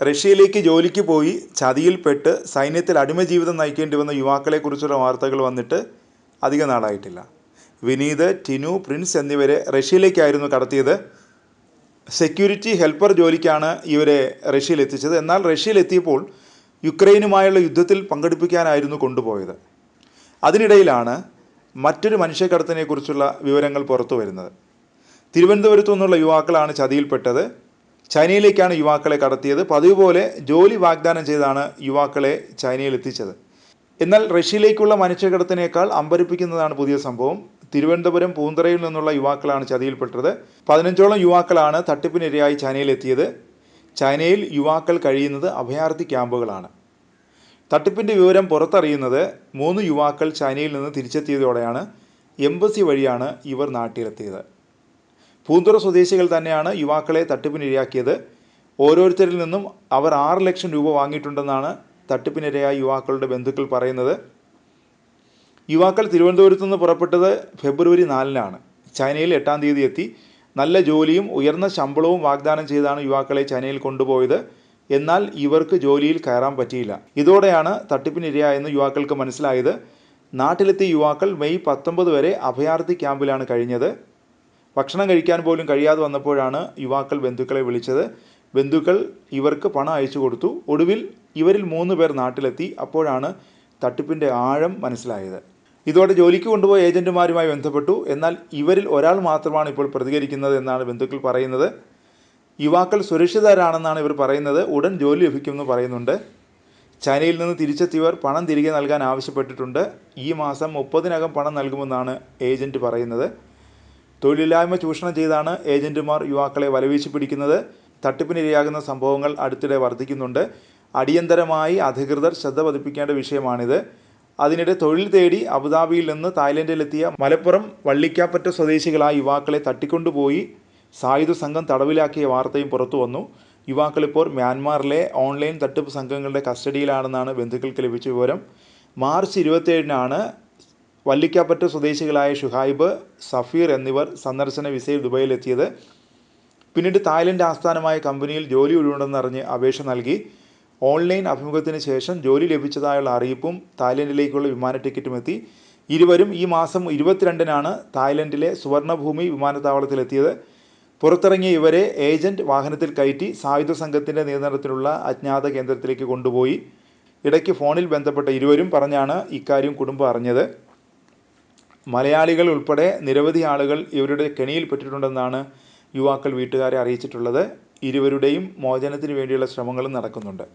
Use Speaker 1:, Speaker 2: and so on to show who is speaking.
Speaker 1: റഷ്യയിലേക്ക് ജോലിക്ക് പോയി ചതിയിൽപ്പെട്ട് സൈന്യത്തിൽ അടിമജീവിതം നയിക്കേണ്ടി വന്ന യുവാക്കളെക്കുറിച്ചുള്ള വാർത്തകൾ വന്നിട്ട് അധിക നാളായിട്ടില്ല. വിനീത്, ടിനു, പ്രിൻസ് എന്നിവരെ റഷ്യയിലേക്കായിരുന്നു കടത്തിയത്. സെക്യൂരിറ്റി ഹെൽപ്പർ ജോലിക്കാണ് ഇവരെ റഷ്യയിലെത്തിച്ചത്. എന്നാൽ റഷ്യയിലെത്തിയപ്പോൾ യുക്രൈനുമായുള്ള യുദ്ധത്തിൽ പങ്കെടുപ്പിക്കാനായിരുന്നു കൊണ്ടുപോയത്. അതിനിടയിലാണ് മറ്റൊരു മനുഷ്യക്കടത്തിനെക്കുറിച്ചുള്ള വിവരങ്ങൾ പുറത്തു വരുന്നത്. തിരുവനന്തപുരത്തു നിന്നുള്ള യുവാക്കളാണ് ചതിയിൽപ്പെട്ടത്. ചൈനയിലേക്കാണ് യുവാക്കളെ കടത്തിയത്. പതിവ് പോലെ ജോലി വാഗ്ദാനം ചെയ്താണ് യുവാക്കളെ ചൈനയിൽ എത്തിച്ചത്. എന്നാൽ റഷ്യയിലേക്കുള്ള മനുഷ്യക്കടത്തിനേക്കാൾ അമ്പരപ്പിക്കുന്നതാണ് പുതിയ സംഭവം. തിരുവനന്തപുരം പൂന്തറയിൽ നിന്നുള്ള യുവാക്കളാണ് ചതിയിൽപ്പെട്ടത്. 15ഓളം യുവാക്കളാണ് തട്ടിപ്പിനിരയായി ചൈനയിലെത്തിയത്. ചൈനയിൽ യുവാക്കൾ കഴിയുന്നത് അഭയാർത്ഥി ക്യാമ്പുകളാണ്. തട്ടിപ്പിൻ്റെ വിവരം പുറത്തറിയുന്നത് 3 യുവാക്കൾ ചൈനയിൽ നിന്ന് തിരിച്ചെത്തിയതോടെയാണ്. എംബസി വഴിയാണ് ഇവർ നാട്ടിലെത്തിയത്. പൂന്തുറ സ്വദേശികൾ തന്നെയാണ് യുവാക്കളെ തട്ടിപ്പിനിരയാക്കിയത്. ഓരോരുത്തരിൽ നിന്നും അവർ 6 ലക്ഷം രൂപ വാങ്ങിയിട്ടുണ്ടെന്നാണ് തട്ടിപ്പിനിരയായ യുവാക്കളുടെ ബന്ധുക്കൾ പറയുന്നത്. യുവാക്കൾ തിരുവനന്തപുരത്തു നിന്ന് പുറപ്പെട്ടത് ഫെബ്രുവരി 4-നാണ്. ചൈനയിൽ 8-ാം തീയതി എത്തി. നല്ല ജോലിയും ഉയർന്ന ശമ്പളവും വാഗ്ദാനം ചെയ്താണ് യുവാക്കളെ ചൈനയിൽ കൊണ്ടുപോയത്. എന്നാൽ ഇവർക്ക് ജോലിയിൽ കയറാൻ പറ്റിയില്ല. ഇതോടെയാണ് തട്ടിപ്പിനിരയായെന്ന് യുവാക്കൾക്ക് മനസ്സിലായത്. നാട്ടിലെത്തിയ യുവാക്കൾ മെയ് 19 വരെ അഭയാർത്ഥി ക്യാമ്പിലാണ് കഴിഞ്ഞത്. ഭക്ഷണം കഴിക്കാൻ പോലും കഴിയാതെ വന്നപ്പോഴാണ് യുവാക്കൾ ബന്ധുക്കളെ വിളിച്ചത്. ബന്ധുക്കൾ ഇവർക്ക് പണം അയച്ചു കൊടുത്തു. ഒടുവിൽ ഇവരിൽ 3 പേർ നാട്ടിലെത്തി. അപ്പോഴാണ് തട്ടിപ്പിൻ്റെ ആഴം മനസ്സിലായത്. ഇതോടെ ജോലിക്ക് കൊണ്ടുപോയ ഏജന്റുമാരുമായി ബന്ധപ്പെട്ടു. എന്നാൽ ഇവരിൽ ഒരാൾ മാത്രമാണ് ഇപ്പോൾ പ്രതികരിക്കുന്നത് എന്നാണ് ബന്ധുക്കൾ പറയുന്നത്. യുവാക്കൾ സുരക്ഷിതരാണെന്നാണ് ഇവർ പറയുന്നത്. ഉടൻ ജോലി ലഭിക്കുമെന്ന് പറയുന്നുണ്ട്. ചൈനയിൽ നിന്ന് തിരിച്ചെത്തിയവർ പണം തിരികെ നൽകാൻ ആവശ്യപ്പെട്ടിട്ടുണ്ട്. ഈ മാസം 30-നകം പണം നൽകുമെന്നാണ് ഏജന്റ് പറയുന്നത്. തൊഴിലില്ലായ്മ ചൂഷണം ചെയ്താണ് ഏജന്റുമാർ യുവാക്കളെ വലവീശി പിടിക്കുന്നത്. തട്ടിപ്പിനിരയാകുന്ന സംഭവങ്ങൾ അടുത്തിടെ വർദ്ധിക്കുന്നുണ്ട്. അടിയന്തരമായി അധികൃതർ ശ്രദ്ധ പതിപ്പിക്കേണ്ട വിഷയമാണിത്. അതിനിടെ തൊഴിൽ തേടി അബുദാബിയിൽ നിന്ന് തായ്ലൻഡിലെത്തിയ മലപ്പുറം വള്ളിക്കാപ്പറ്റ സ്വദേശികളായ യുവാക്കളെ തട്ടിക്കൊണ്ടുപോയി സായുധ സംഘം തടവിലാക്കിയ വാർത്തയും പുറത്തു വന്നു. യുവാക്കളിപ്പോൾ മ്യാൻമാറിലെ ഓൺലൈൻ തട്ടിപ്പ് സംഘങ്ങളുടെ കസ്റ്റഡിയിലാണെന്നാണ് ബന്ധുക്കൾക്ക് ലഭിച്ച വിവരം. മാർച്ച് 27-നാണ് വള്ളിക്കാപ്പറ്റ സ്വദേശികളായ ഷുഹൈബ്, സഫീർ എന്നിവർ സന്ദർശന വിസയിൽ ദുബൈയിലെത്തിയത്. പിന്നീട് തായ്ലൻഡ് ആസ്ഥാനമായ കമ്പനിയിൽ ജോലി ഒഴിവുണ്ടെന്നറിഞ്ഞ് അപേക്ഷ നൽകി. ഓൺലൈൻ അഭിമുഖത്തിന് ശേഷം ജോലി ലഭിച്ചതായുള്ള അറിയിപ്പും തായ്ലൻഡിലേക്കുള്ള വിമാന ടിക്കറ്റും എത്തി. ഇരുവരും ഈ മാസം 22-നാണ് തായ്ലൻഡിലെ സുവർണഭൂമി വിമാനത്താവളത്തിലെത്തിയത്. പുറത്തിറങ്ങിയ ഇവരെ ഏജന്റ് വാഹനത്തിൽ കയറ്റി സായുധ സംഘത്തിൻ്റെ നിയന്ത്രണത്തിലുള്ള അജ്ഞാത കേന്ദ്രത്തിലേക്ക് കൊണ്ടുപോയി. ഇടയ്ക്ക് ഫോണിൽ ബന്ധപ്പെട്ട ഇരുവരും പറഞ്ഞാണ് ഇക്കാര്യം കുടുംബം അറിഞ്ഞത്. മലയാളികൾ ഉൾപ്പെടെ നിരവധി ആളുകൾ ഇവരുടെ കെണിയിൽപ്പെട്ടിട്ടുണ്ടെന്നാണ് യുവാക്കൾ വീട്ടുകാരെ അറിയിച്ചിട്ടുള്ളത്. ഇരുവരുടെയും മോചനത്തിന് വേണ്ടിയുള്ള ശ്രമങ്ങളും നടക്കുന്നുണ്ട്.